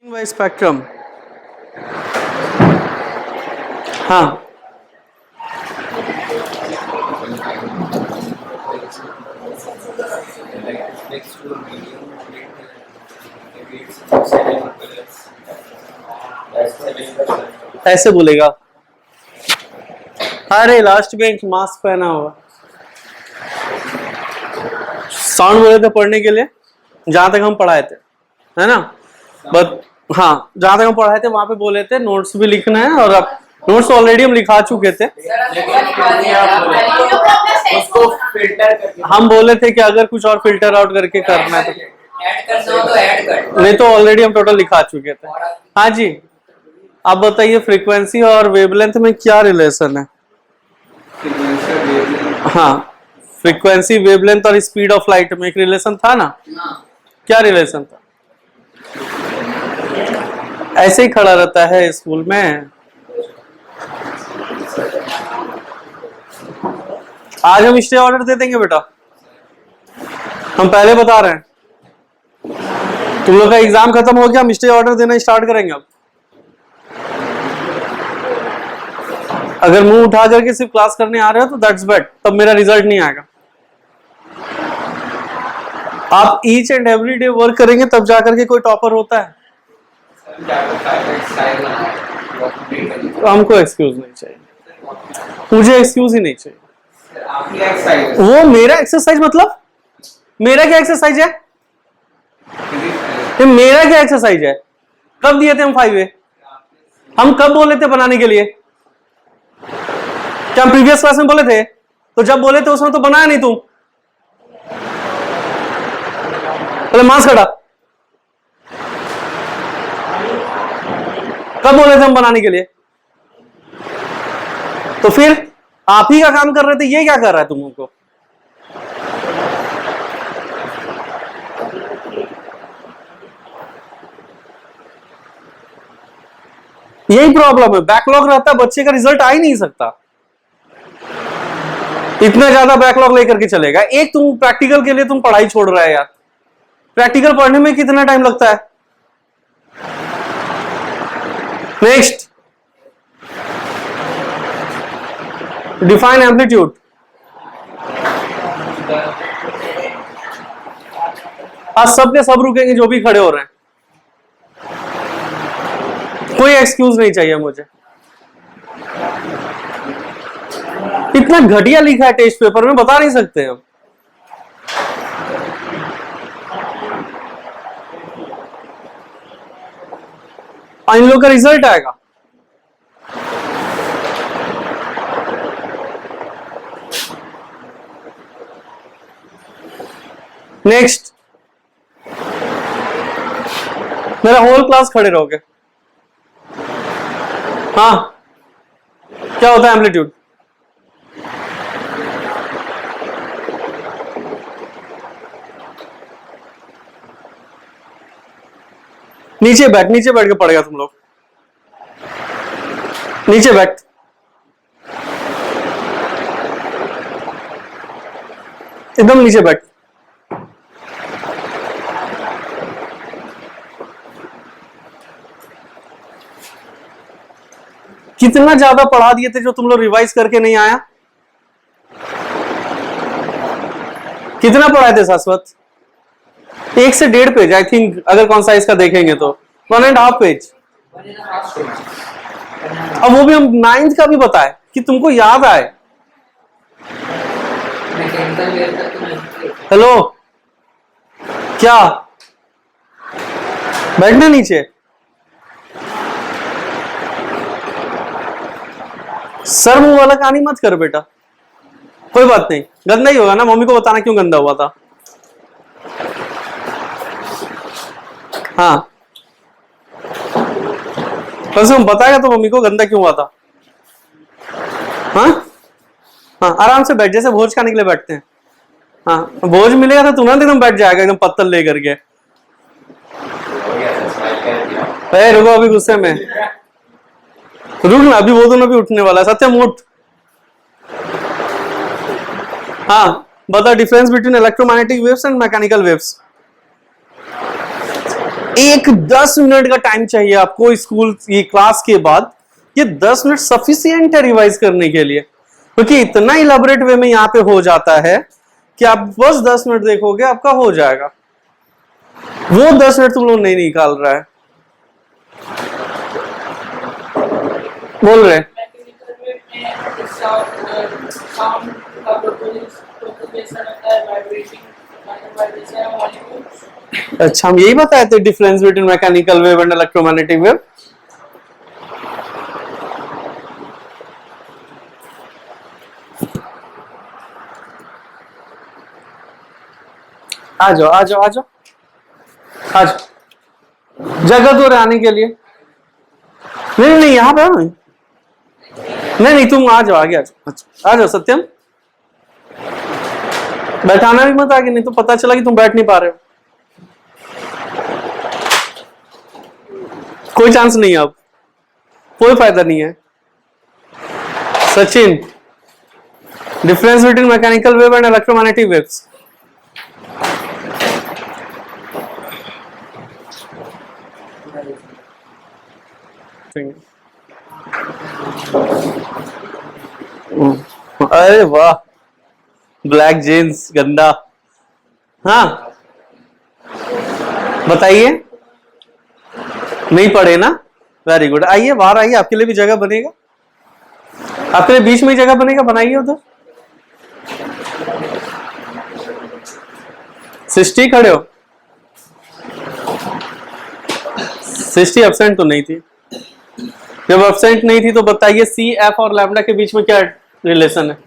Y spectrum. हाँ ऐसे बोलेगा, अरे लास्ट बेंच मास्क पहना हुआ। साउंड बोले थे पढ़ने के लिए, जहां तक हम पढ़ाए थे, है ना। बट हाँ, जहां तक हम पढ़ाए थे वहां पे बोले थे नोट्स भी लिखना है, और अब नोट्स ऑलरेडी हम लिखा चुके थे। हम बोले थे कि अगर कुछ और फिल्टर आउट करके करना है तो नहीं, तो ऑलरेडी हम टोटल लिखा चुके थे। हाँ जी, आप बताइए फ्रीक्वेंसी और वेवलेंथ में क्या रिलेशन है। हाँ, फ्रीक्वेंसी, वेवलेंथ और स्पीड ऑफ लाइट में एक रिलेशन था ना। क्या रिलेशन था? ऐसे ही खड़ा रहता है स्कूल में। आज हम स्टे ऑर्डर दे देंगे बेटा, हम पहले बता रहे हैं। तुम लोग का एग्जाम खत्म हो गया, हम स्टे ऑर्डर देना स्टार्ट करेंगे अब। अगर मुंह उठा करके सिर्फ क्लास करने आ रहे हो तो दैट्स बैड, तब मेरा रिजल्ट नहीं आएगा। आप each and every day work करेंगे तब जाकर के कोई टॉपर होता है। तो हमको एक्सक्यूज नहीं चाहिए, मुझे एक्सक्यूज ही नहीं चाहिए। वो मेरा एक्सरसाइज मतलब मेरा क्या एक्सरसाइज है? मेरा क्या एक्सरसाइज है? कब दिए थे हम 5A? हम कब बोले थे बनाने के लिए? क्या हम प्रीवियस क्लास में बोले थे? तो जब बोले थे उसमें तो बनाया नहीं तुम। पहले मास्क हटा। कब बोले थे हम बनाने के लिए? तो फिर आप ही का काम कर रहे थे, ये क्या कर रहा है तुम लोग को? यही प्रॉब्लम है, बैकलॉग रहता है, बच्चे का रिजल्ट आ ही नहीं सकता। इतना ज्यादा बैकलॉग लेकर के चलेगा। एक तुम प्रैक्टिकल के लिए तुम पढ़ाई छोड़ रहा है यार। प्रैक्टिकल पढ़ने में कितना टाइम लगता है? Next, define amplitude. आज सब के सब रुकेंगे जो भी खड़े हो रहे हैं। कोई एक्सक्यूज नहीं चाहिए मुझे। इतना घटिया लिखा है टेस्ट पेपर में, बता नहीं सकते हम। इन लोग का रिजल्ट आएगा। नेक्स्ट, मेरा होल क्लास खड़े रहोगे। हाँ, क्या होता है एम्पलीट्यूड? नीचे बैठ, नीचे बैठ के पड़ेगा तुम लोग। नीचे बैठ। एकदम नीचे बैठ। कितना ज्यादा पढ़ा दिए थे जो तुम लोग रिवाइज करके नहीं आया? कितना पढ़ाए थे शाश्वत? 1 से 1.5 पेज आई थिंक, अगर कॉन्साइज का देखेंगे तो 1.5 पेज। अब वो भी हम 9th का भी बताए कि तुमको याद आए। हेलो, क्या बैठना नीचे? सर मुंह वाला कहानी मत कर बेटा। कोई बात नहीं, गंदा ही होगा ना, मम्मी को बताना क्यों गंदा हुआ था। हाँ, कम से कम बताएगा तो मम्मी को गंदा क्यों हुआ था। हाँ हाँ, आराम से बैठ, जैसे भोज खाने के लिए बैठते हैं। हाँ, भोज मिलेगा तो तुरंत एकदम बैठ जाएगा, एकदम पत्तल लेकर के। रुको, अभी गुस्से में रुक ना, अभी वो दोनों भी उठने वाला है। सत्यम उठ। हाँ, बता difference between electromagnetic waves and mechanical waves. एक 10 मिनट का टाइम चाहिए आपको स्कूल ये क्लास के बाद। ये 10 मिनट सफिशिएंट है रिवाइज करने के लिए, क्योंकि इतना इलाबोरेट वे में यहाँ पे हो जाता है कि आप बस 10 मिनट देखोगे आपका हो जाएगा। वो 10 मिनट तुम लोग नहीं निकाल रहा है। बोल रहे अच्छा, हम यही बताए थे difference between mechanical wave and electromagnetic wave. आ जाओ आ जाओ आ जाओ आ जाओ, जगह दो आने के लिए। नहीं नहीं यहाँ पे नहीं नहीं, तुम आ जाओ आगे आ जाओ। अच्छा आ जाओ सत्यम, बैठाना भी मत आगे, नहीं तो पता चला कि तुम बैठ नहीं पा रहे हो। कोई चांस नहीं है अब, कोई फायदा नहीं है। Sachin, difference between mechanical wave and electromagnetic waves. अरे वाह, ब्लैक जीन्स गंदा। हाँ बताइए, नहीं पढ़े ना, वेरी गुड। आइए बाहर आइए, आपके लिए भी जगह बनेगा, आपके लिए बीच में ही जगह बनेगा, बनाइए उधर। सृष्टि खड़े हो, सृष्टि एब्सेंट तो नहीं थी। जब एब्सेंट नहीं थी तो बताइए सी एफ और लैम्डा के बीच में क्या रिलेशन है?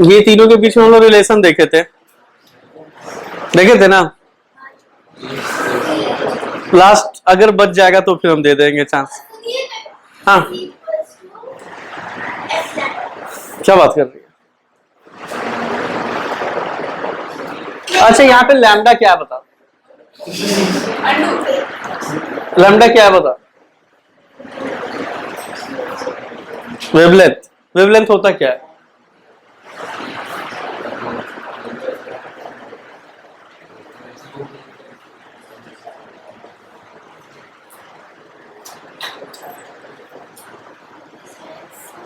ये तीनों के बीच में हम लोग रिलेशन देखे थे ना। लास्ट अगर बच जाएगा तो फिर हम दे देंगे चांस। हाँ क्या बात कर रही है? अच्छा यहाँ पे लैम्डा क्या है बता, लैम्डा क्या है बता? वेवलेंथ। वेवलेंथ होता क्या है?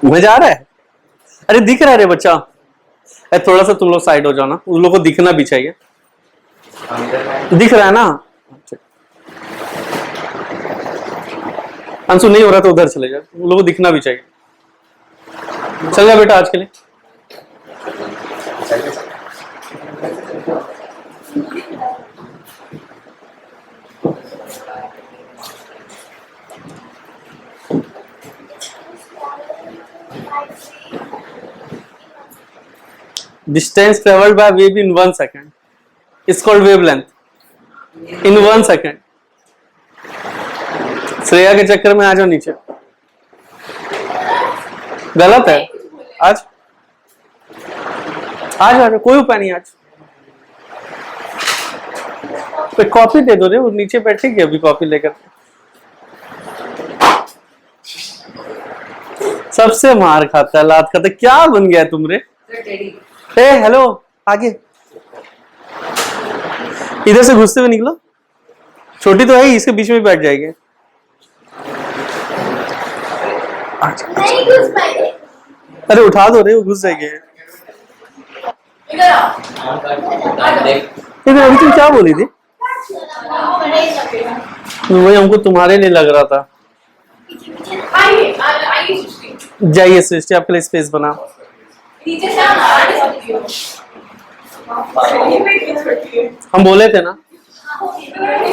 मजा आ रहा है? अरे दिख रहा है रे बच्चा। अरे थोड़ा सा तुम लोग साइड हो जाओ ना, उन लोगों को दिखना भी चाहिए। दिख रहा है ना? अंशु नहीं हो रहा तो उधर चले जाओ, उन लोगों को दिखना भी चाहिए। चल जा बेटा आज के लिए। Distance traveled by wave in 1 second is called wavelength. In 1 second. Shreya के चक्कर में आ जाओ नीचे। गलत है आज, आज आ जाओ, कोई उपाय नहीं आज। कोई कॉपी दे दो रे, वो नीचे बैठेगी अभी कॉपी लेकर। सबसे मार खाता है, लात खाता है। क्या बन गया तुम रे? ए हेलो, आगे इधर से घुसते हुए निकलो। छोटी तो है ही, इसके बीच में बैठ जाएगी। अरे उठा दो रे, वो घुस जाएगी। अभी तुम क्या बोली थी? वही हमको तुम्हारे लिए लग रहा था। जाइए सृष्टि, आपके लिए स्पेस बना। हम बोले थे ना,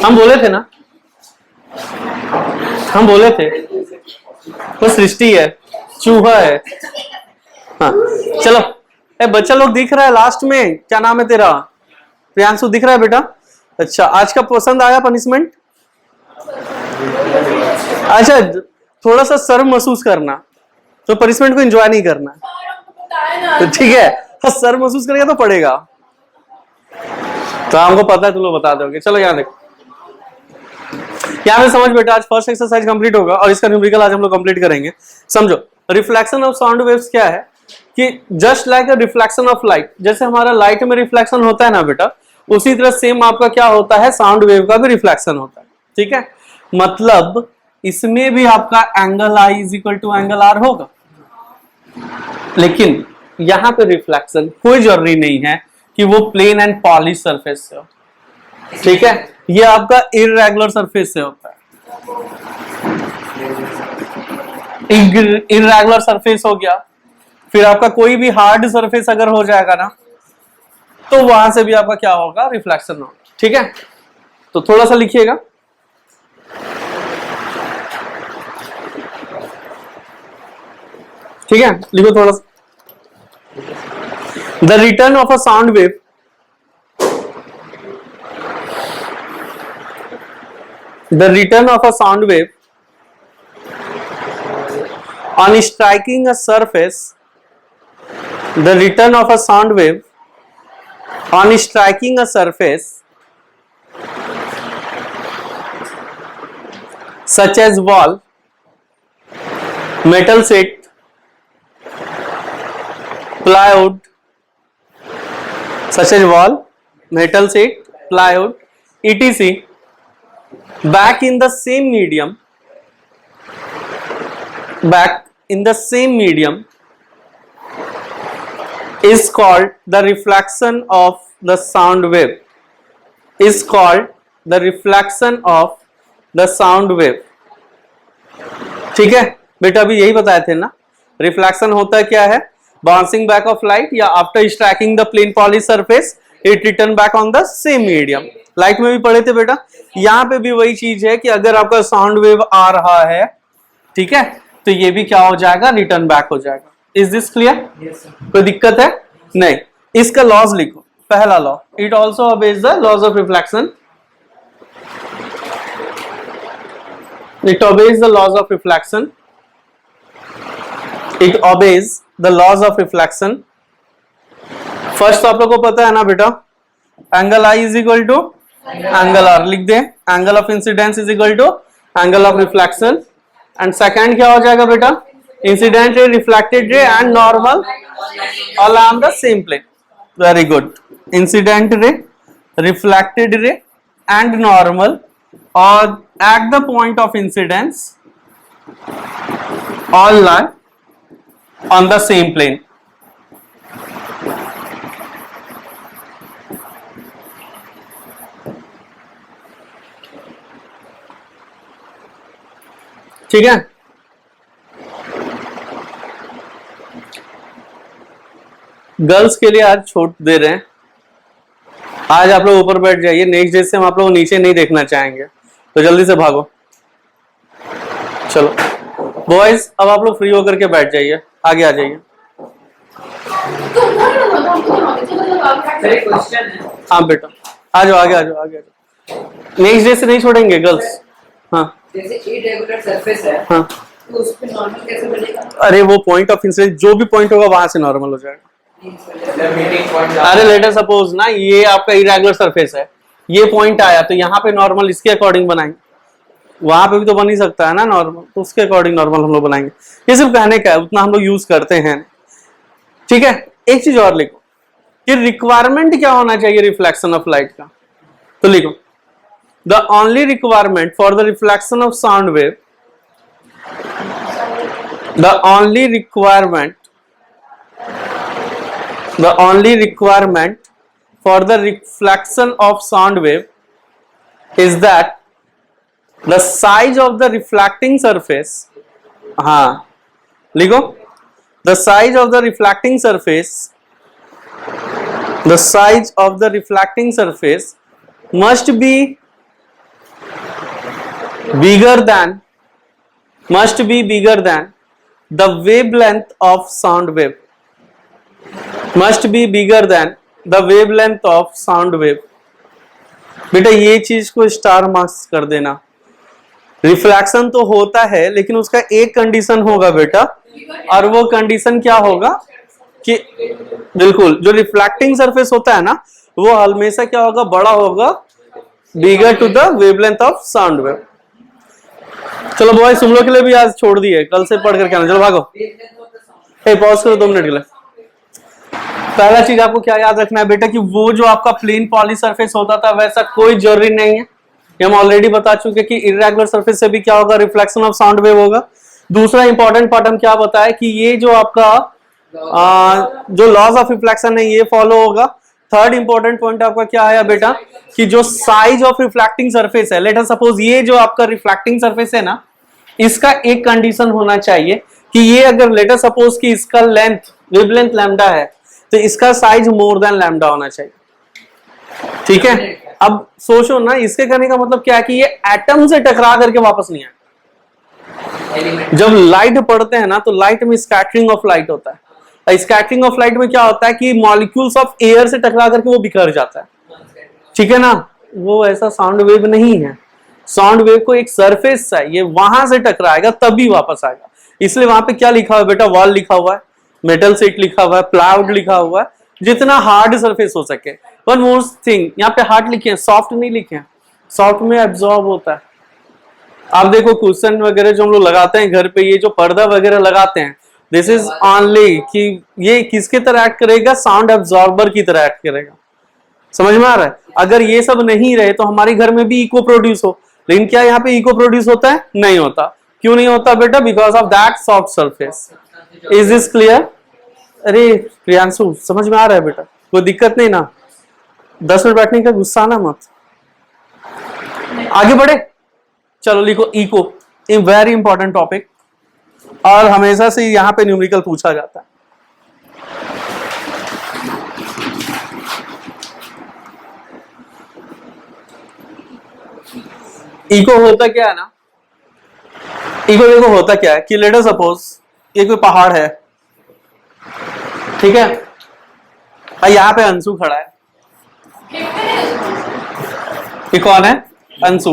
हम बोले थे ना, हम बोले थे वो सृष्टि है, चूहा है। हाँ चलो, ए बच्चा लोग दिख रहा है लास्ट में, क्या नाम है तेरा? प्रियांशु दिख रहा है बेटा? अच्छा, आज का पसंद आया पनिशमेंट? अच्छा, थोड़ा सा शर्म महसूस करना, तो पनिशमेंट को एंजॉय नहीं करना, तो ठीक है। शर्म महसूस करेगा तो पड़ेगा, तो हमको पता है तुम लोग बता दोगे। चलो यहाँ देखो, यहाँ पे समझ बेटा, आज फर्स्ट एक्सरसाइज कंप्लीट होगा और इसका न्यूमेरिकल आज हम लोग कंप्लीट करेंगे। समझो, रिफ्लेक्शन ऑफ साउंड वेव्स क्या है? कि just like a reflection of light, जैसे हमारा लाइट में रिफ्लेक्शन होता है ना बेटा, उसी तरह सेम आपका क्या होता है, साउंड वेव का भी रिफ्लेक्शन होता है। ठीक है, मतलब इसमें भी आपका angle I is equal to angle R होगा, लेकिन यहां पे रिफ्लेक्शन कोई जरूरी नहीं है कि वो प्लेन एंड पॉलिश सरफेस से हो। ठीक है, ये आपका इररेगुलर सरफेस से होता है। इररेगुलर सरफेस हो गया, फिर आपका कोई भी हार्ड सरफेस अगर हो जाएगा ना, तो वहां से भी आपका क्या होगा, रिफ्लेक्शन होगा। ठीक है, तो थोड़ा सा लिखिएगा। ठीक है, लिखो थोड़ा सा। The return of a sound wave the return of a sound wave on striking a surface, the return of a sound wave on striking a surface such as wall, metal sheet, plywood, such as wall, metal sheet, plywood, etc. back in the same medium is called the reflection of the sound wave, is called the reflection of the sound wave। ठीक है बेटा, अभी यही बताए थे ना, reflection होता है क्या है, बाउंसिंग बैक ऑफ लाइट, या after striking the plane polish surface it return back on the same medium. Light में भी पढ़े थे बेटा, यहां पे भी वही चीज है कि अगर आपका साउंड वेव आ रहा है, ठीक है, तो ये भी क्या हो जाएगा, रिटर्न बैक हो जाएगा। Is this clear? कोई दिक्कत है? नहीं। इसका लॉज लिखो। पहला law, it also obeys the laws of reflection, it obeys the laws of reflection, it obeys the laws of reflection. First तो आप लोग को पता है ना बेटा, angle I is equal to angle r, लिख दे, angle of incidence is equal to angle of reflection. And second क्या हो जाएगा बेटा, incident ray, reflected ray and normal all on the same plane. Very good, incident ray, reflected ray and normal और at the point of incidence all lie on the same plane। ठीक है, girls के लिए आज छूट दे रहे हैं, आज आप लोग ऊपर बैठ जाइए, नेक्स्ट डे से हम आप लोग नीचे नहीं देखना चाहेंगे, तो जल्दी से भागो। चलो बॉयज, अब आप लोग फ्री होकर के बैठ जाइए, आगे आ जाइए। हाँ बेटा, आ जाओ, आगे आ जाओ, आगे आ जाओ। नेक्स्ट डे से नहीं छोड़ेंगे गर्ल्स। हाँ, जैसे इरेगुलर सरफेस है, हाँ, तो उस पे नॉर्मल कैसे बनेगा? अरे वो पॉइंट ऑफ इंसिडेंस जो भी पॉइंट होगा वहां से नॉर्मल हो जाएगा। अरे लेटर सपोज ना, ये आपका इरेगुलर सरफेस है, ये पॉइंट आया तो यहाँ पे नॉर्मल इसके अकॉर्डिंग बनाएंगे, वहां पे भी तो बन ही सकता है ना नॉर्मल, तो उसके अकॉर्डिंग नॉर्मल हम लोग बनाएंगे। ये सिर्फ कहने का है, उतना हम लोग यूज करते हैं। ठीक है, एक चीज और लिखो कि रिक्वायरमेंट क्या होना चाहिए रिफ्लेक्शन ऑफ लाइट का, तो लिखो the only requirement for the reflection of sound wave, the only requirement for the reflection of sound wave is that the size of the reflecting surface, हाँ लिखो, the size of the reflecting surface, the size of the reflecting surface must be bigger than the wavelength of sound wave, must be bigger than the wavelength of sound wave। बेटा ये चीज को star marks कर देना। Reflection तो होता है, लेकिन उसका एक कंडीशन होगा बेटा, और वो कंडीशन क्या होगा कि बिल्कुल जो रिफ्लेक्टिंग सरफेस होता है ना, वो हमेशा क्या होगा, बड़ा होगा, bigger to the wavelength of sound wave. चलो बॉयज, तुम लोग के लिए भी आज छोड़ दिए, कल से पढ़ करके आना। चलो भागो। पॉज करो 2 मिनट के लिए। पहला चीज आपको क्या याद रखना है बेटा कि वो जो आपका प्लेन पॉली सरफेस होता था वैसा कोई जरूरी नहीं है, ये हम ऑलरेडी बता चुके कि इरेगुलर सरफेस से भी क्या होगा, रिफ्लेक्शन ऑफ साउंड वेव होगा। दूसरा इंपॉर्टेंट पार्ट हम क्या बताया कि ये जो आपका जो लॉज ऑफ रिफ्लेक्शन है ये फॉलो होगा। थर्ड इंपॉर्टेंट पॉइंट आपका क्या है बेटा कि जो साइज ऑफ रिफ्लेक्टिंग सरफेस है, लेट अस सपोज ये जो आपका रिफ्लेक्टिंग सरफेस है ना, इसका एक कंडीशन होना चाहिए कि ये अगर लेट अस सपोज कि इसका लेंथ वेवलेंथ लैम्डा है तो इसका साइज मोर देन लैम्डा होना चाहिए। ठीक है, अब सोचो ना, इसके करने का मतलब क्या है कि ये एटम से टकरा करके वापस नहीं आए। जब लाइट पड़ते हैं ना तो लाइट में स्कैटरिंग ऑफ लाइट होता है। स्कैटरिंग ऑफ लाइट में क्या होता है कि मॉलिक्यूल्स ऑफ एयर से टकरा करके वो बिखर जाता है। ठीक है ना, वो ऐसा साउंड वेव नहीं है। साउंड वेव को एक सरफेस चाहिए, वहां से टकराएगा तभी वापस आएगा। इसलिए वहां पे क्या लिखा हुआ है बेटा, वॉल लिखा हुआ है, मेटल सीट लिखा हुआ है, प्लाउड लिखा हुआ है, जितना हार्ड सरफेस हो सके। वन मोर थिंग, यहाँ पे हार्ड लिखे हैं, सॉफ्ट नहीं लिखे हैं। सॉफ्ट में एब्जॉर्ब होता है। आप देखो क्वेश्चन वगैरह जो हम लोग लगाते हैं घर पे, ये जो पर्दा वगैरह लगाते हैं, दिस इज ऑनली कि ये किसके तरह एक्ट करेगा, साउंड एब्जॉर्बर की तरह एक्ट करेगा। समझ में आ रहा है? अगर ये सब नहीं रहे तो हमारे घर में भी इको प्रोड्यूस हो, लेकिन क्या यहाँ पे इको प्रोड्यूस होता है? नहीं होता। क्यों नहीं होता बेटा? Because of that soft surface. Is this clear? अरे प्रियांशु समझ में आ रहा है बेटा? कोई दिक्कत नहीं ना? 10 मिनट बैठने का गुस्सा ना मत। आगे बढ़े, चलो लिखो echo, a very important topic, और हमेशा से यहां पे न्यूमेरिकल पूछा जाता है। इको होता क्या है ना, इको देखो होता क्या है कि लेट अस सपोज ये कोई पहाड़ है, ठीक है, और यहां पे अंशु खड़ा है। ये कौन है? अंशु।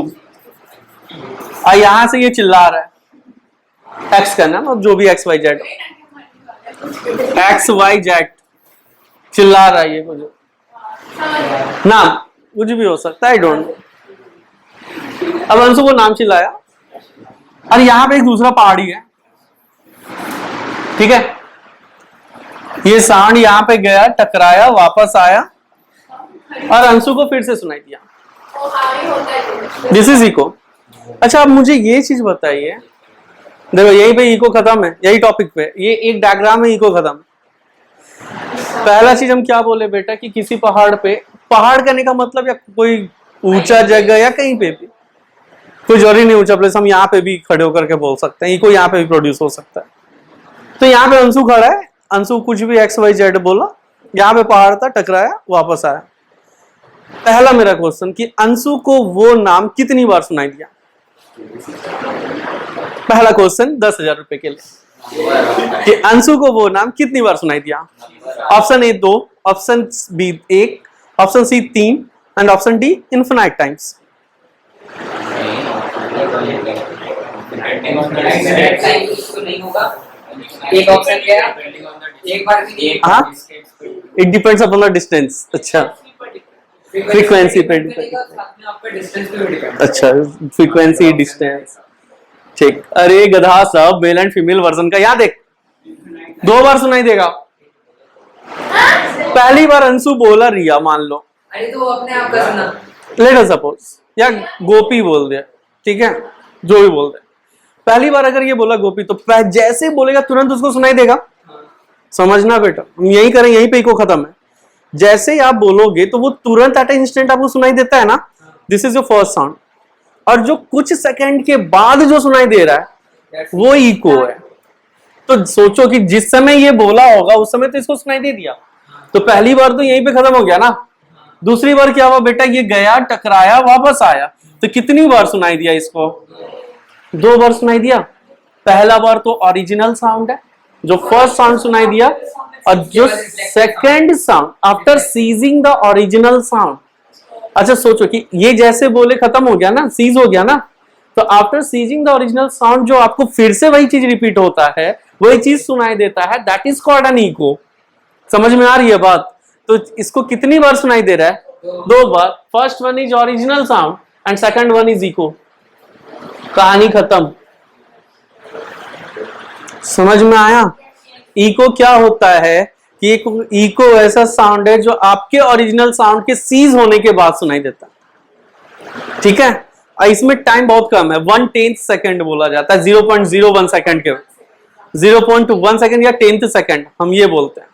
और यहां से ये चिल्ला रहा है, एक्स का नाम, अब जो भी X Y Z, X Y Z चिल्ला रहा है, ये कुछ नाम कुछ भी हो सकता है, आई डोंट नो। अब अंशु को नाम चिल्लाया, और यहां पे एक दूसरा पहाड़ी है, ठीक है, ये साउंड यहां पे गया, टकराया, वापस आया, और अंशु को फिर से सुनाई दिया। This is echo. अच्छा, अब मुझे ये चीज बताइए, देखो यही पे इको खत्म है, यही टॉपिक पे, ये एक डायग्राम है, इको खत्म। पहला चीज हम क्या बोले बेटा कि किसी पहाड़ पे, पहाड़ करने का मतलब या कोई ऊंचा जगह या कहीं पे भी, कोई जरूरी नहीं ऊंचा प्लेस, हम यहाँ पे भी खड़े होकर के बोल सकते हैं, इको यहाँ पे भी प्रोड्यूस हो सकता है। तो यहाँ पे अंशु खड़ा है, अंशु कुछ भी एक्स वाई जेड बोला, यहाँ पे पहाड़ था, टकराया, वापस आया। पहला मेरा क्वेश्चन कि अंशु को वो नाम कितनी बार सुनाई दिया? पहला क्वेश्चन 10,000 रुपए के लिए कि अंशु को वो नाम कितनी बार सुनाई दिया? Option A 2, option B 1, option C 3 and option D infinite times. एक ऑप्शन क्या है? एक बार हाँ, it depends upon the distance. अच्छा, फ्रीक्वेंसी पे डिपेंड। अच्छा, फ्रीक्वेंसी डिस्टेंस, ठीक। अरे गधा सब मेल एंड फीमेल वर्जन का याद है, 2 बार सुनाई देगा। पहली बार अंशु बोला रिया, मान लो, अरे तो अपने आप का सुना, लेट अस सपोज, या गोपी बोल दिया, ठीक है, जो भी बोल दे। पहली बार अगर ये बोला गोपी, तो जैसे बोलेगा तुरंत उसको सुनाई देगा। समझना बेटा, हम यही करें, यहीं पे इको खत्म है। जैसे ही आप बोलोगे तो वो तुरंत एट इंस्टेंट आपको सुनाई देता है ना, this is your first sound. और जो कुछ सेकंड के बाद जो सुनाई दे रहा है वो इको है। तो सोचो कि जिस समय ये बोला होगा उस समय तो इसको सुनाई दे दिया, तो पहली बार तो यहीं पे खत्म हो गया ना। दूसरी बार क्या हुआ बेटा, ये गया, टकराया, वापस आया, तो कितनी बार सुनाई दिया इसको? 2 बार सुनाई दिया। पहला बार तो ओरिजिनल साउंड है, जो फर्स्ट साउंड सुनाई दिया, और जो second sound after ceasing the original sound. अच्छा सोचो कि ये जैसे बोले खत्म हो गया ना, सीज हो गया ना, तो after ceasing the original sound जो आपको फिर से वही चीज रिपीट होता है, वही चीज सुनाई देता है, that is called an echo. समझ में आ रही है बात? तो इसको कितनी बार सुनाई दे रहा है? 2 बार। First one is original sound and second one is echo. कहानी खत्म। समझ में आया? इको क्या होता है कि एक इको ऐसा साउंड है जो आपके ओरिजिनल साउंड के सीज होने के बाद सुनाई देता है, ठीक है। और इसमें टाइम बहुत कम है, 1/10 सेकंड बोला जाता है, 0.01 सेकंड के, 0.1 सेकंड या 10th सेकंड हम ये बोलते हैं।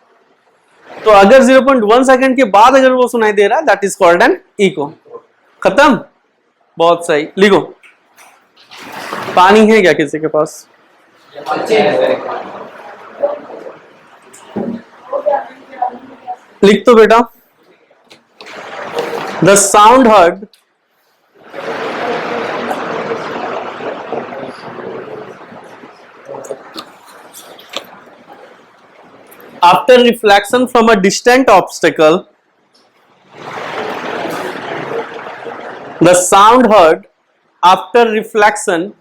तो अगर 0.1 सेकंड के बाद अगर वो सुनाई दे रहा है, that is called an echo. खत्म, बहुत सही। लिखो, पानी है क्या किसी के पास? लिख तो बेटा, the sound heard after reflection from a distant obstacle, the sound heard after reflection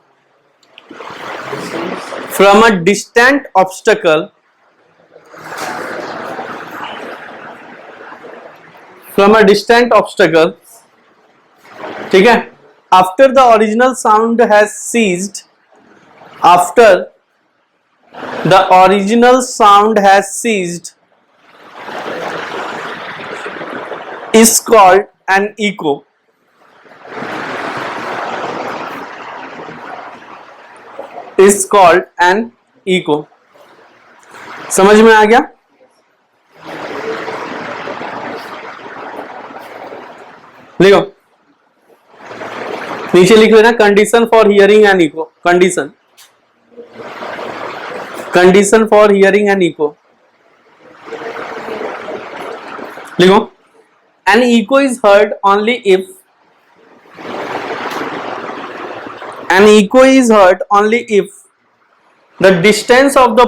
from a distant obstacle, ठीक है, after the original sound has ceased, after the original sound has ceased, is called an echo. Is called an echo. समझ में आ गया? लिखो, नीचे लिख लेना, condition for hearing an echo. Condition for hearing an echo. लिखो, an echo is heard only if the distance of the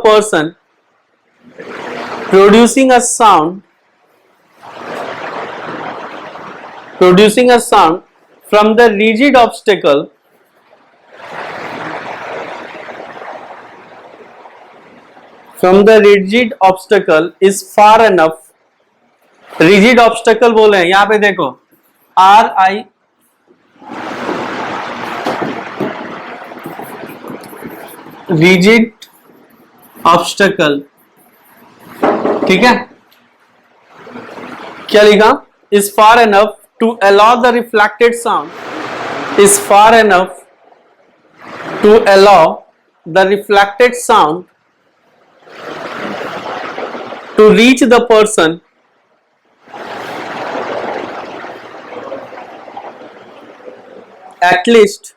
person producing a sound from the rigid obstacle is far enough. rigid obstacle बोले हैं, यहां पे देखो, RI rigid obstacle, ठीक है। क्या लिखा? is far enough to allow the reflected sound, is far enough to allow the reflected sound to reach the person at least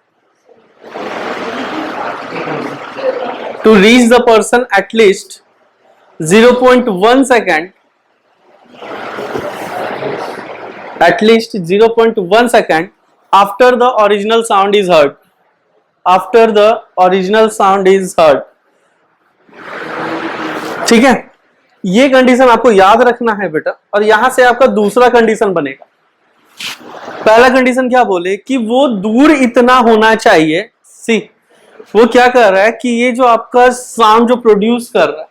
0.1 second, at least 0.1 second after the original sound is heard. ठीक है, ये condition आपको याद रखना है बेटा। और यहां से आपका दूसरा कंडीशन बनेगा। पहला कंडीशन क्या बोले कि वो दूर इतना होना चाहिए, सी वो क्या कर रहा है कि ये जो आपका साउंड जो प्रोड्यूस कर रहा है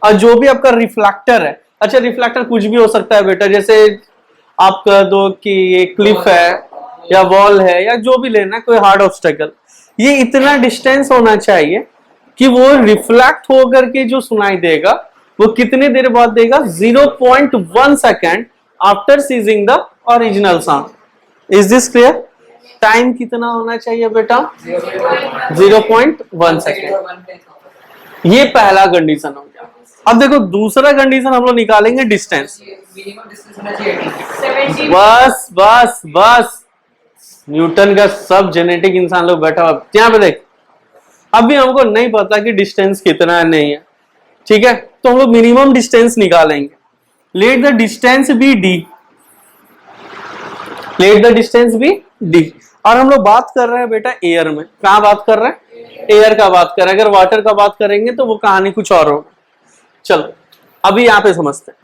और जो भी आपका रिफ्लेक्टर है, अच्छा रिफ्लेक्टर कुछ भी हो सकता है बेटा, जैसे आप कह दो कि ये क्लिफ है या वॉल है या जो भी लेना, कोई हार्ड ऑब्स्टेकल, ये इतना डिस्टेंस होना चाहिए कि वो रिफ्लेक्ट होकर के जो सुनाई देगा वो कितने देर बाद देगा? 0.1 second after ceasing the original sound. Is this clear? Time कितना होना चाहिए बेटा? 0.1 सेकेंड। ये पहला कंडीशन हो गया। अब देखो दूसरा कंडीशन हम लोग निकालेंगे डिस्टेंस। बस बस बस, न्यूटन का सब जेनेटिक इंसान लोग बैठा हुआ यहाँ पे देख। अभी हमको नहीं पता कि डिस्टेंस कितना है, नहीं है, ठीक है, तो हम लोग मिनिमम डिस्टेंस निकालेंगे। Let the distance be D, और हम लोग बात कर रहे हैं बेटा एयर में। कहाँ बात कर रहे हैं? एयर का बात कर रहे हैं। अगर वाटर का बात करेंगे तो वो कहानी कुछ और होगा। चलो अभी यहाँ पे समझते हैं।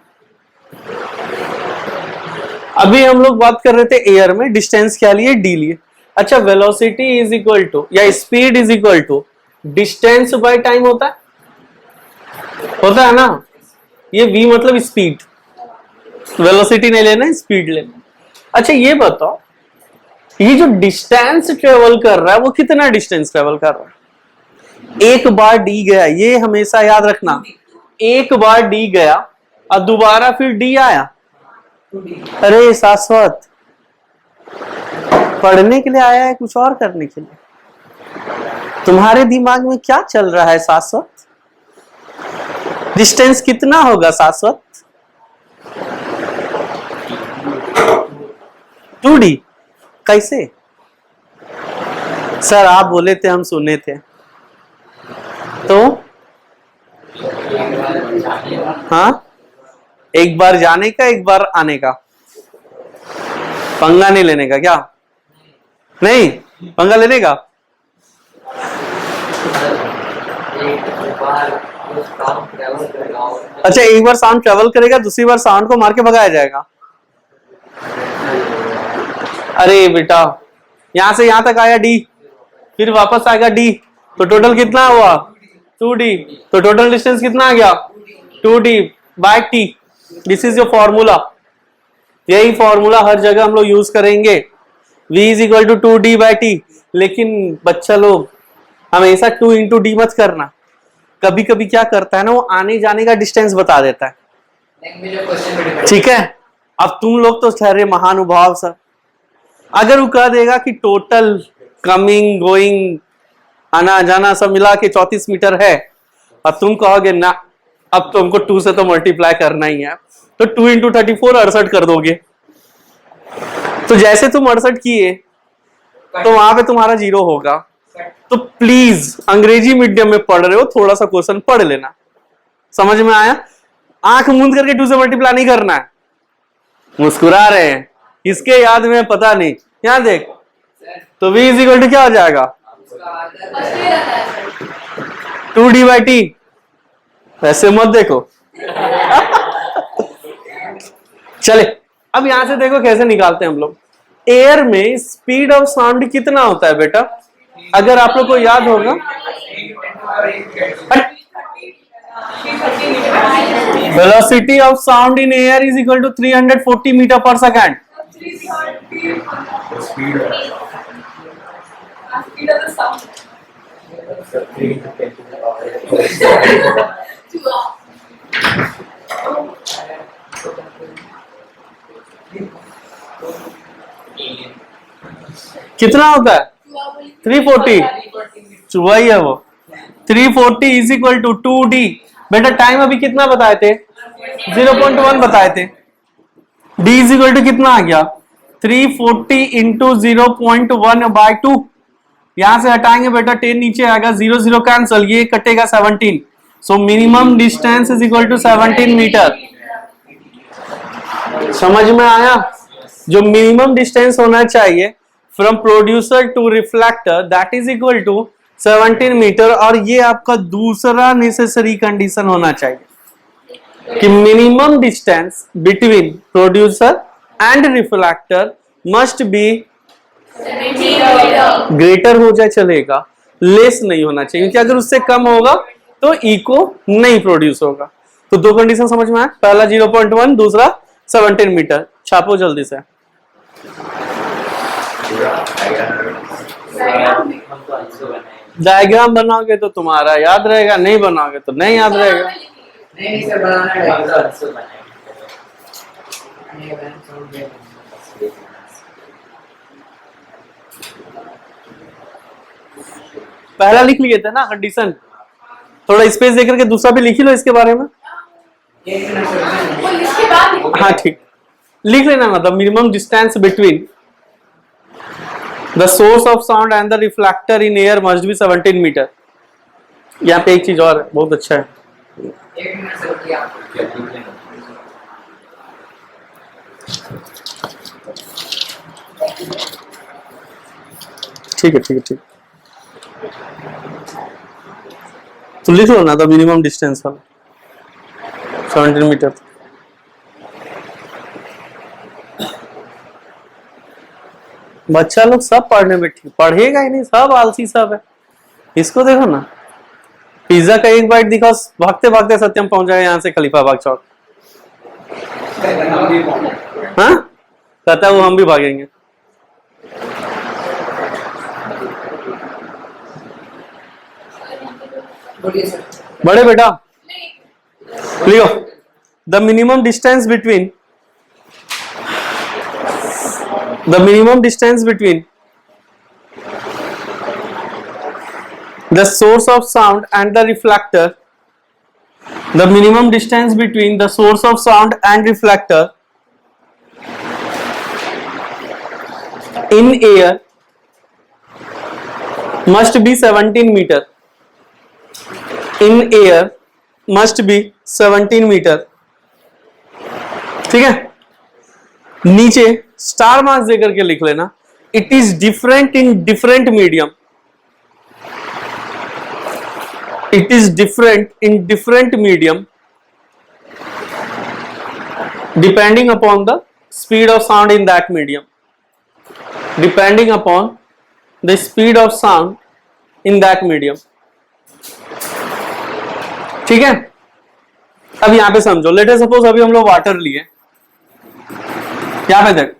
अभी हम लोग बात कर रहे थे एयर में, डिस्टेंस क्या लिए? डी लिए। अच्छा, वेलोसिटी इज इक्वल टू या speed is equal to distance by time होता है ना। ये v मतलब स्पीड, वेलोसिटी नहीं लेना, स्पीड लेना। अच्छा ये बताओ, ये जो डिस्टेंस ट्रेवल कर रहा है वो कितना डिस्टेंस ट्रेवल कर रहा है? एक बार डी गया, ये हमेशा याद रखना, एक बार डी गया और दोबारा फिर डी आया। अरे शाश्वत, पढ़ने के लिए आया है कुछ और करने के लिए? तुम्हारे दिमाग में क्या चल रहा है शाश्वत? डिस्टेंस कितना होगा शाश्वत? 2D कैसे? सर आप बोले थे, हम सुने थे। तो हाँ, एक बार जाने का एक बार आने का, पंगा नहीं लेने का क्या? नहीं, पंगा लेने का। अच्छा, एक बार साउंड ट्रेवल करेगा, दूसरी बार साउंड को मार के भगाया जाएगा। अरे बेटा, यहां से यहां तक आया डी, फिर वापस आएगा डी, तो टोटल कितना हुआ? 2D। तो टोटल डिस्टेंस कितना आ गया? 2D by T. This is your formula. यही फॉर्मूला हर जगह हम लोग यूज करेंगे, v is equal to 2D by T. लेकिन बच्चा लोग हमेशा 2 इंटू डी मत करना, कभी कभी क्या करता है ना, वो आने जाने का डिस्टेंस बता देता है। ठीक है, अब तुम लोग तो ठहरे महानुभाव सर, अगर वो कह देगा कि टोटल कमिंग गोइंग आना जाना सब मिला के 34 मीटर है, अब तुम कहोगे ना अब तो हमको 2 से तो मल्टीप्लाई करना ही है, तो 2 इंटू 34 68 कर दोगे। तो जैसे तुम 68 किए तो वहां पे तुम्हारा 0 होगा। तो प्लीज अंग्रेजी मीडियम में पढ़ रहे हो, थोड़ा सा क्वेश्चन पढ़ लेना। समझ में आया? आंख मूंद करके 2 से मल्टीप्लाई नहीं करना है। मुस्कुरा रहे हैं, इसके याद में पता नहीं, यहां देख, तो v इज इक्वल टू क्या हो जाएगा? 2D by T. वैसे मत देखो। चले, अब यहां से देखो कैसे निकालते हैं हम लोग। एयर में स्पीड ऑफ साउंड कितना होता है बेटा? अगर आप लोग को याद होगा, velocity of sound in air is equal to 340 meter per second. कितना होता है? 340। चुहा ही है वो। 340 इज इक्वल टू 2D। बेटा टाइम अभी कितना बताए थे? 0.1 बताए थे। D इज इक्वल टू कितना आ गया? 340 इंटू 0.1 बाय 2। यहां से हटाएंगे बेटा, 10 नीचे आएगा, 0 0 कैंसल, ये कटेगा 17। So minimum distance is equal to 17 meter. समझ में आया? जो मिनिमम डिस्टेंस होना चाहिए from producer to reflector, that is equal to 17 meter. और ये आपका दूसरा नेसेसरी कंडीशन होना चाहिए कि minimum distance between producer and reflector must be greater हो जाए चलेगा, लेस नहीं होना चाहिए, क्योंकि अगर उससे कम होगा तो इको नहीं प्रोड्यूस होगा। तो दो कंडीशन समझ में आया, पहला 0.1, दूसरा 17 मीटर। छापो जल्दी से। डायग्राम बनाओगे तो तुम्हारा याद रहेगा, नहीं बनाओगे तो नहीं याद रहेगा। नहीं सर, बनाना है। पहला लिख लिए थे ना कंडीशन, थोड़ा स्पेस देकर के दूसरा भी लिख लो इसके बारे में। हाँ ठीक, लिख लेना, मतलब minimum distance between the source of sound and the reflector in air must be 17 meter. यहाँ पे एक चीज और है, बहुत अच्छा है। ठीक है ठीक है ठीक, तो लिख लो ना, द मिनिमम डिस्टेंस वाला 17 मीटर। बच्चा लोग सब पढ़ने में ठीक, पढ़ेगा ही नहीं, सब आलसी सब है। इसको देखो ना, पिज्जा का एक बाइट दिखाओ, भागते भागते सत्यम पहुंच जाएगा यहाँ से खलीफाबाग चौक। हाँ, कहता है वो हम भी भागेंगे। बोलिए सर। बड़े बेटा लिखो the minimum distance between the source of sound and the reflector, the minimum distance between the source of sound and reflector in air must be 17 meter. In air must be 17 meter. ठीक है, नीचे star marks देकर के लिख लेना, it is different in different medium. It is different in different medium depending upon the speed of sound in that medium. Depending upon the speed of sound in that medium. ठीक है, अब यहां पे समझो. लेट अस सपोज अभी हम लोग water लिए, यहां पे देख,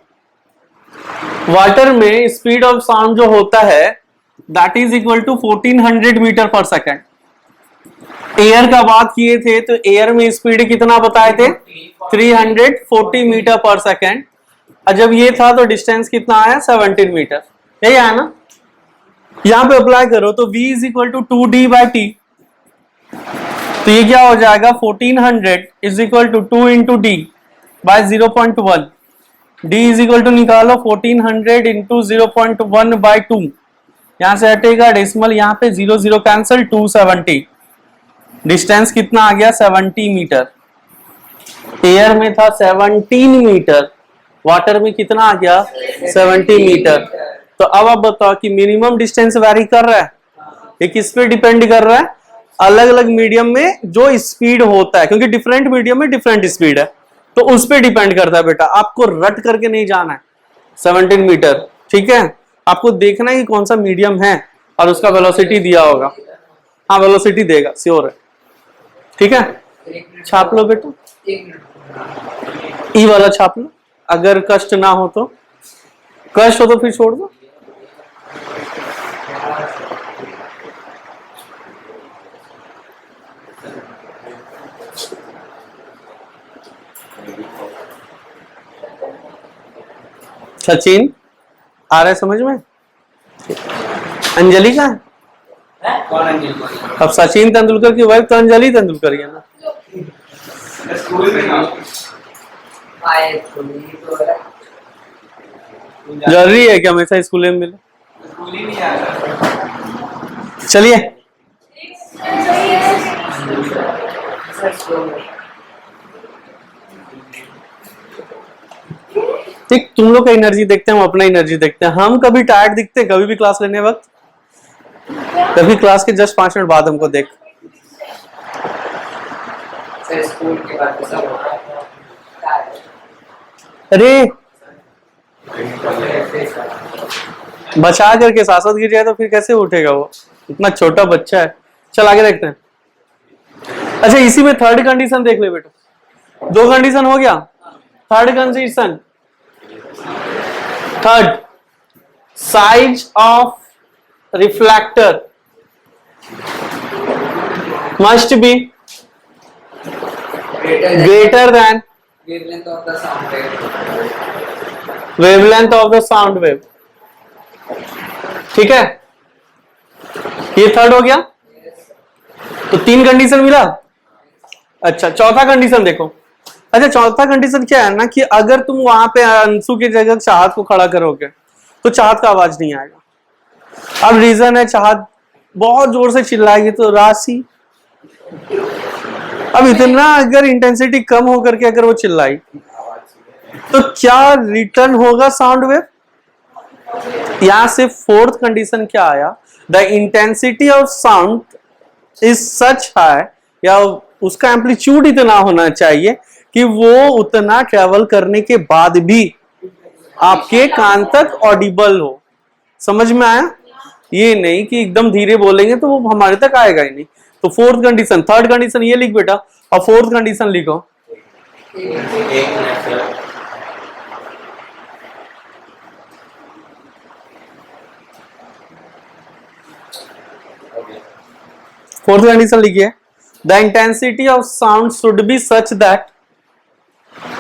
वाटर में स्पीड ऑफ साउंड जो होता है that is equal to 1400 meter per second. Air का बात किए थे तो एयर में स्पीड कितना बताए थे, 340 मीटर पर सेकेंड. और जब ये था तो डिस्टेंस कितना आया, 17 मीटर. यही आया ना. यहां पे अप्लाई करो तो v is equal to 2d by T. तो ये क्या हो जाएगा, 1400 is equal to 2 into D by 0.1. d is equal to निकालो 1400 इंटू 0.1 बाई 2. यहां से हटेगा डेसिमल, यहां पे 0 0 कैंसिल, 270. डिस्टेंस कितना आ गया, 70 मीटर. एयर में था 17 मीटर, वाटर में कितना आ गया, 70 मीटर. तो अब आप बताओ कि मिनिमम डिस्टेंस वैरी कर रहा है, ये किस पे डिपेंड कर रहा है, अलग अलग मीडियम में जो स्पीड होता है, क्योंकि डिफरेंट मीडियम में डिफरेंट स्पीड है, तो उस पे डिपेंड करता है. बेटा आपको रट करके नहीं जाना है 17 मीटर. ठीक है, आपको देखना है कि कौन सा मीडियम है और उसका वेलोसिटी दिया होगा. हाँ वेलोसिटी देगा, श्योर है. ठीक है, छाप लो बेटा, ई वाला छाप लो. अगर कष्ट ना हो तो, कष्ट हो तो फिर छोड़ दो. सचिन आ रहा है समझ में. अंजलि का है, कौन अंजलि? अब सचिन तेंदुलकर की वाइफ तो अंजलि तेंदुलकर ही है ना. आए तो नहीं तो है। जरूरी है कि हमेशा स्कूल में मिले. स्कूल ही नहीं आ रहा। चलिए ठीक, तुम लोग का एनर्जी देखते हैं, हम अपना एनर्जी देखते हैं. हम कभी टायर्ड दिखते हैं कभी भी क्लास लेने वक्त, कभी क्लास के जस्ट 5 मिनट बाद हमको देख. सर स्कूल के बाद तो सब होता है। अरे बचा करके सांसद गिर जाए तो फिर कैसे उठेगा वो, इतना छोटा बच्चा है. चल आगे देखते हैं. अच्छा इसी में थर्ड कंडीशन देख ले बेटा. 2 कंडीशन हो गया. Third condition, third size of reflector must be greater than wavelength of the sound wave. wavelength of the sound wave. ठीक है, ये थर्ड हो गया. तो 3 कंडीशन मिला. अच्छा चौथा कंडीशन देखो. अच्छा चौथा कंडीशन क्या है ना कि अगर तुम वहां पे अंशु की जगह चाहत को खड़ा करोगे तो चाहत का आवाज नहीं आएगा. अब रीजन है चाहत बहुत जोर से चिल्लाएगी तो राशि. अब इतना अगर इंटेंसिटी कम होकर के अगर वो चिल्लाई तो क्या रिटर्न होगा साउंड वेव. यहां से फोर्थ कंडीशन क्या आया, the intensity of sound is such high, या उसका एम्पलीट्यूड इतना होना चाहिए कि वो उतना ट्रेवल करने के बाद भी आपके कान तक ऑडिबल हो. समझ में आया. ये नहीं कि एकदम धीरे बोलेंगे तो वो हमारे तक आएगा ही नहीं. तो फोर्थ कंडीशन, थर्ड कंडीशन ये लिख बेटा, और फोर्थ कंडीशन लिखो. फोर्थ कंडीशन लिखिए, the intensity of sound should be such that,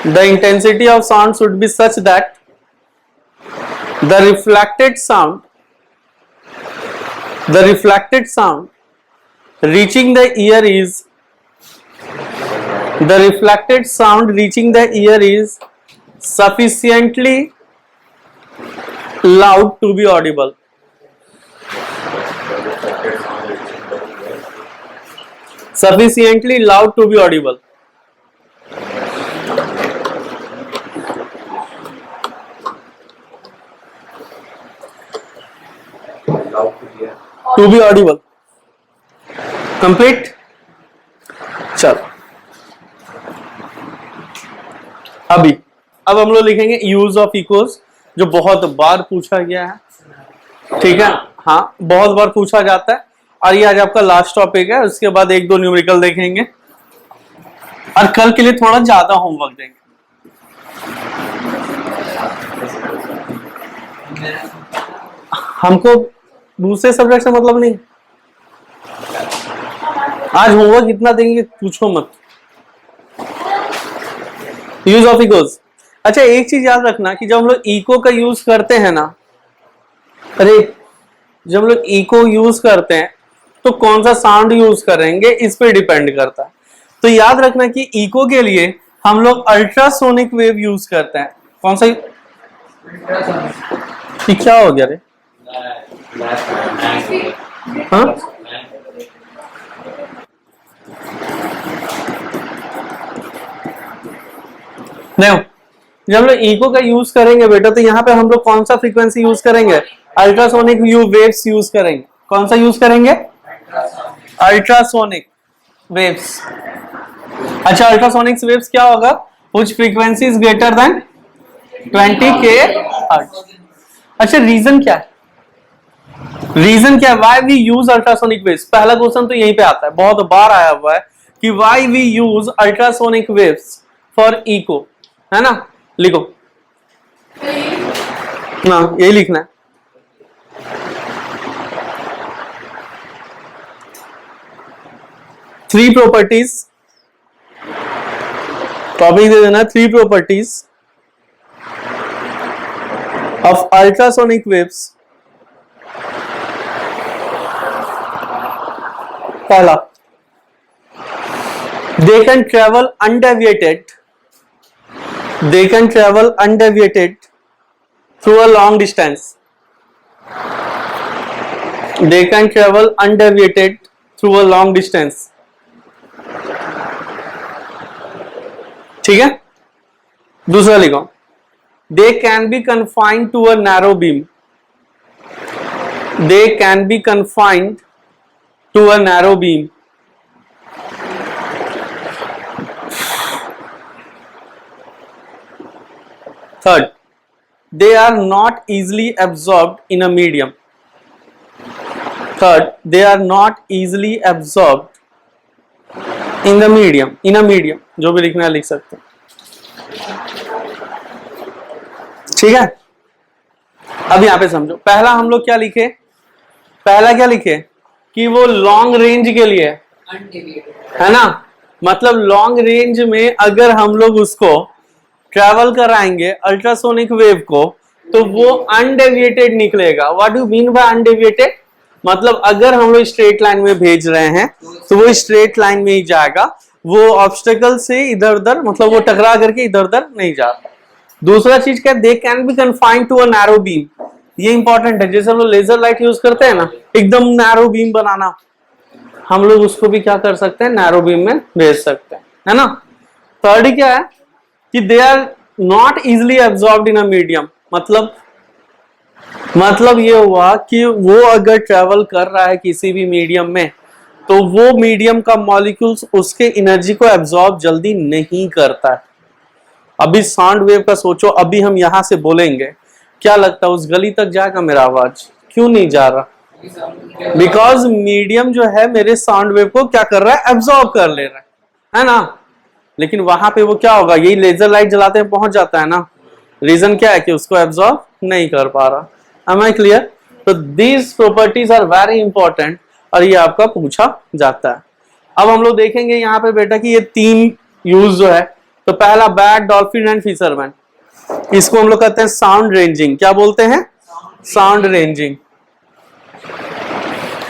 the intensity of sound should be such that the reflected sound, the reflected sound reaching the year is, the reflected sound reaching the ear is sufficiently loud to be audible. Sufficiently loud to be audible. To be audible. Complete. चलो अब हम लोग लिखेंगे use of echoes, जो बहुत बार पूछा गया है, ठीक है, हाँ बहुत बार पूछा जाता है, और ये आज आपका लास्ट टॉपिक है। उसके बाद एक दो न्यूमेरिकल देखेंगे और कल के लिए थोड़ा ज्यादा होमवर्क देंगे। हमको दूसरे सब्जेक्ट से मतलब नहीं, आज होमवर्क इतना देंगे पूछो मत। यूज ऑफ इकोज, अच्छा एक चीज याद रखना कि जब हम लोग इको का यूज करते हैं ना, अरे जब हम लोग इको यूज करते हैं तो कौन सा साउंड यूज करेंगे इस पे डिपेंड करता है। तो याद रखना कि इको के लिए हम लोग अल्ट्रासोनिक वेव यूज करते हैं। कौन सा? कि क्या हो गया रे? हाँ नहीं, जब हम लोग इको का यूज करेंगे बेटा तो यहाँ पे हम लोग कौन सा फ्रीक्वेंसी यूज करेंगे? अल्ट्रासोनिक वेव्स यूज करेंगे। कौन सा यूज करेंगे? Ultrasonic waves. अच्छा अल्ट्रासोनिक वेव्स क्या होगा? Which frequency is greater than 20 kHz। अच्छा रीजन क्या है? रीजन क्या है why we use ultrasonic waves? पहला क्वेश्चन तो यहीं पे आता है, बहुत बार आया हुआ है कि why we use ultrasonic waves for echo, है ना? लिखो ना, यही लिखना है। थ्री प्रॉपर्टीज, टॉपिक दे देना, three properties of ultrasonic waves. पहला, they can travel undeviated, they can travel undeviated through a long distance, they can travel undeviated through a long distance, ठीक है? दूसरा लिखो, they can be confined to a narrow beam, they can be confined to a narrow beam, third, they are not easily absorbed in a medium, third, they are not easily absorbed in the medium, in a medium, जो भी लिखना है लिख सकते हैं, ठीक है? अब यहां पे समझो, पहला हम लोग क्या लिखे? पहला क्या लिखे कि वो लॉन्ग रेंज के लिए है ना, मतलब लॉन्ग रेंज में अगर हम लोग उसको ट्रैवल कराएंगे अल्ट्रासोनिक वेव को तो वो अनडेविएटेड निकलेगा। What do mean by undeviated? मतलब अगर हम लोग स्ट्रेट लाइन में भेज रहे हैं तो वो स्ट्रेट लाइन में ही जाएगा, वो ऑब्स्टेकल से इधर उधर, मतलब वो टकरा करके इधर उधर नहीं जाता। दूसरा चीज क्या? They can be confined to a narrow beam, ये इंपॉर्टेंट है। जैसे हम लोग लेजर लाइट यूज करते हैं ना, एकदम नैरो बीम बनाना, हम लोग उसको भी क्या कर सकते हैं? नैरो बीम में भेज सकते हैं, है ना? थर्ड क्या है कि they are not easily absorbed in a medium, मतलब ये हुआ कि वो अगर ट्रेवल कर रहा है किसी भी मीडियम में तो वो मीडियम का मॉलिक्यूल्स उसके एनर्जी को एब्जॉर्ब जल्दी नहीं करता है। अभी साउंड वेव का सोचो, अभी हम यहां से बोलेंगे, क्या लगता है उस गली तक जाएगा मेरा आवाज? क्यों नहीं जा रहा? बिकॉज मीडियम जो है मेरे साउंड वेव को क्या कर रहा है? एब्जॉर्ब कर ले रहा है ना? लेकिन वहां पे वो क्या होगा? यही लेजर लाइट जलाते हैं पहुंच जाता है ना। रीजन क्या है? कि उसको एब्जॉर्ब नहीं कर पा रहा। Am I clear? तो these properties are very important और ये आपका पूछा जाता है। अब हम लोग देखेंगे यहाँ पे बेटा कि ये 3 यूज जो है, तो पहला बैट, डॉल्फिन एंड फिशरमैन, इसको हम लोग कहते हैं साउंड रेंजिंग। क्या बोलते हैं? Sound ranging.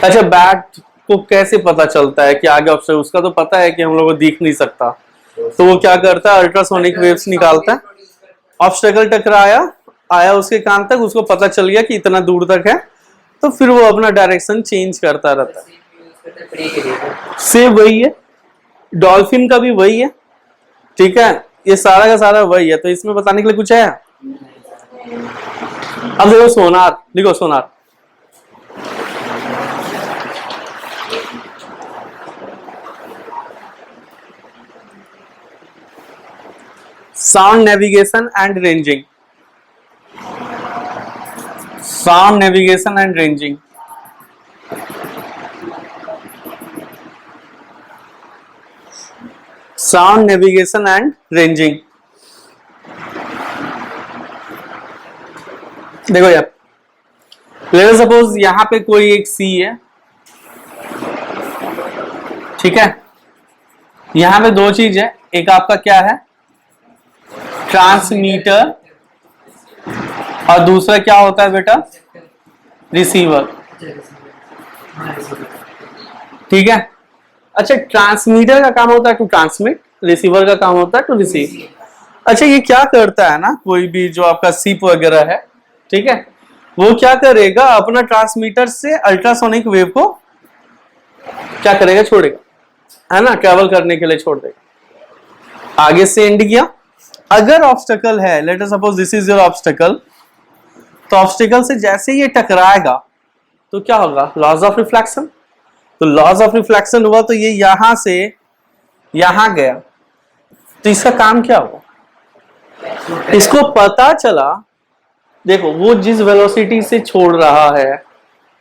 अच्छा, बैट को कैसे पता चलता है कि आगे ऑब्स्टेकल? उसका तो पता है कि हम लोग को दिख नहीं सकता, तो वो क्या करता है? अल्ट्रासोनिक वेव्स निकालता है। ऑब्स्टेकल टकराया, आया उसके कान तक, उसको पता चल गया कि इतना दूर तक है, तो फिर वो अपना डायरेक्शन चेंज करता रहता है। सेम वही है, डॉल्फिन का भी वही है, ठीक है, ये सारा का सारा वही है। तो इसमें बताने के लिए कुछ है? अब देखो सोनार, लिखो sonar. Sound navigation and ranging, sound navigation and ranging. Sound navigation and ranging. देखो यार, लेट्स सपोज यहां पे कोई एक सी है, ठीक है, यहां पे 2 चीज है, एक आपका क्या है? ट्रांसमीटर, और दूसरा क्या होता है बेटा? रिसीवर, ठीक है। अच्छा, ट्रांसमीटर का काम होता है टू ट्रांसमिट, रिसीवर का काम होता है टू रिसीव। अच्छा, ये क्या करता है ना, कोई भी जो आपका सिप वगैरह है, ठीक है, वो क्या करेगा? अपना ट्रांसमीटर से अल्ट्रासोनिक वेव को क्या करेगा? छोड़ेगा, है ना, ट्रेवल करने के लिए छोड़ देगा। आगे से एंड किया। अगर ऑब्स्टेकल है, let us suppose this is your obstacle, तो ऑब्स्टेकल से जैसे ये टकराएगा तो क्या होगा? Laws of reflection. तो लॉज ऑफ रिफ्लेक्शन हुआ तो ये यहां से यहां गया, तो इसका काम क्या हुआ? इसको पता चला, देखो वो जिस वेलोसिटी से छोड़ रहा है,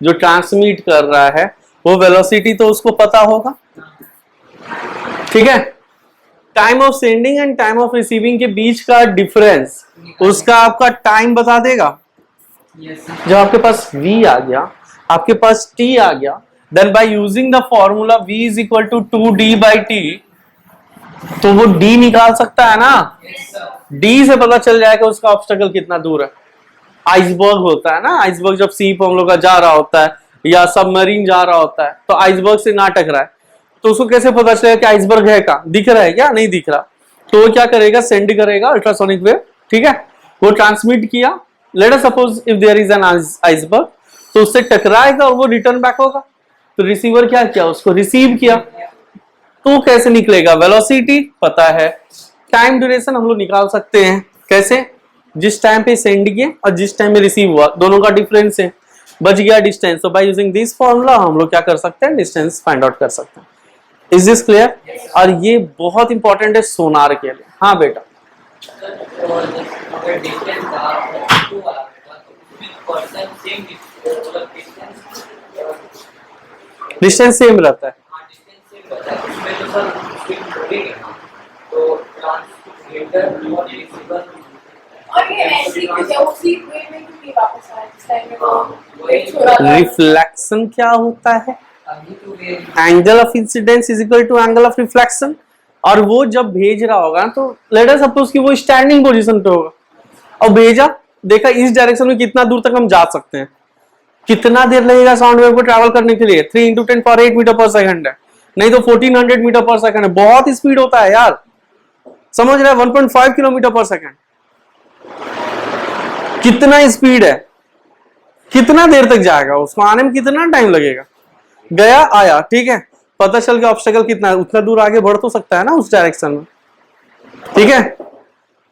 जो ट्रांसमिट कर रहा है, वो वेलोसिटी तो उसको पता होगा, ठीक है। Time of sending end time of receiving के बीच का डिफरेंस उसका आपका टाइम बता देगा। जब आपके पास v आ गया, आपके पास t आ गया, then by using the formula v is equal to 2d/t, तो वो d निकाल सकता है ना। d से पता चल जाएगा उसका ऑब्स्टेकल कितना दूर है। आइसबर्ग होता है ना, आइसबर्ग जब सीप हम लोग का जा रहा होता है या सबमरीन जा रहा होता है, तो आइसबर्ग से ना टकराए, तो उसको कैसे पता चलेगा कि आइसबर्ग है? कहां दिख रहा है क्या? नहीं दिख रहा, तो वो क्या करेगा? सेंड करेगा अल्ट्रासोनिक वेव, ठीक है, वो ट्रांसमिट किया। Let us suppose if there is an iceberg, तो उससे टकराएगा और वो रिटर्न बैक होगा, तो रिसीवर क्या किया? उसको रिसीव किया। तो कैसे निकलेगा? वेलोसिटी पता है, टाइम ड्यूरेशन हम लोग निकाल सकते हैं। कैसे? जिस टाइम पे सेंड किए और जिस टाइम में रिसीव हुआ, दोनों का डिफरेंस है, बच गया डिस्टेंस। तो बाय यूजिंग दिस फॉर्मूला हम लोग क्या कर सकते हैं? डिस्टेंस फाइंड आउट कर सकते हैं। Is this clear? और ये बहुत इंपॉर्टेंट है सोनार के लिए। हाँ बेटा, डिस्टेंस सेम रहता है। और ये ऐसी कुछ है, उसी वे में क्यों नहीं वापस आया जिस टाइम में वो छोड़ा था? रिफ्लेक्शन क्या होता है? Angle of incidence is equal to angle of reflection. और वो जब भेज रहा होगा, तो लेट अस सपोज कि वो स्टैंडिंग पोजीशन पे होगा और भेजा, देखा इस डायरेक्शन में कितना दूर तक हम जा सकते हैं, कितना देर लगेगा साउंड वेव को ट्रैवल करने के लिए? 3 × 10⁸ मीटर पर सेकंड है, नहीं तो 1400 मीटर पर सेकंड है। बहुत स्पीड होता है यार, समझ रहे हैं? 1.5 किलोमीटर पर सेकंड, कितना स्पीड है, कितना देर तक जाएगा, उसको आने में कितना टाइम लगेगा? गया आया, ठीक है, पता चल गया ऑब्स्टेकल कितना है, उतना दूर आगे बढ़ तो सकता है ना उस डायरेक्शन में, ठीक है,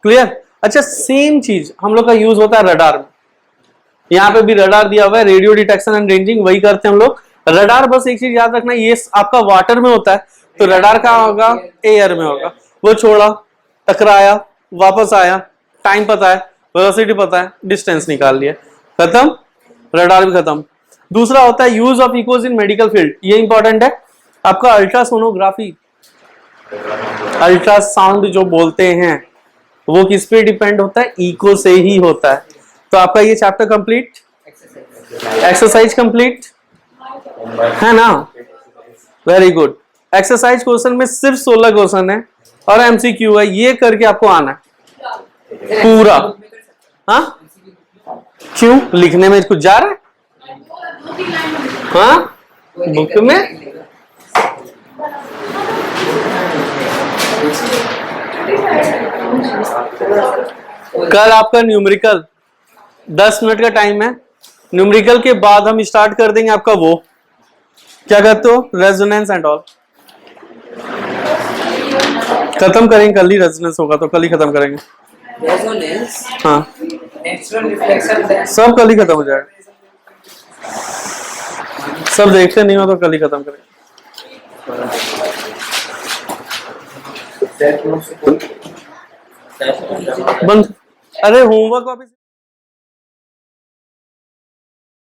क्लियर। अच्छा, सेम चीज हम लोग का यूज होता है रडार में। यहाँ पे भी रडार दिया हुआ है, रेडियो डिटेक्शन एंड रेंजिंग, वही करते हैं हम लोग। रडार, बस एक चीज याद रखना, ये आपका वाटर में होता है, तो रडार कहाँ होगा? एयर में होगा। वो छोड़ा, टकराया, वापस आया, टाइम पता है, वेलोसिटी पता है, डिस्टेंस निकाल लिया, खत्म, रडार भी खत्म। दूसरा होता है use of echoes in medical field, ये इंपॉर्टेंट है आपका। अल्ट्रासोनोग्राफी, अल्ट्रासाउंड जो बोलते हैं, वो किस पे डिपेंड होता है? इको से ही होता है। तो आपका ये चैप्टर कंप्लीट, एक्सरसाइज कंप्लीट, है ना? Very good. एक्सरसाइज क्वेश्चन में सिर्फ 16 क्वेश्चन है और एमसीक्यू है, ये करके आपको आना है पूरा। हाँ, क्यों लिखने में कुछ जा रहा है? हाँ, बुक में कल आपका न्यूमेरिकल 10 मिनट का टाइम है। न्यूमेरिकल के बाद हम स्टार्ट कर देंगे आपका वो क्या कहते हो, रेजोनेंस एंड ऑल। खत्म करेंगे कल ही, रेजोनेंस होगा तो कल ही खत्म करेंगे। रेजोनेंस, हाँ, नेचुरल रिफ्लेक्शन, सब कल ही खत्म हो जाएगा। सब देखते नहीं हो तो कल ही खत्म करेंगे। बंद। अरे होमवर्क वापस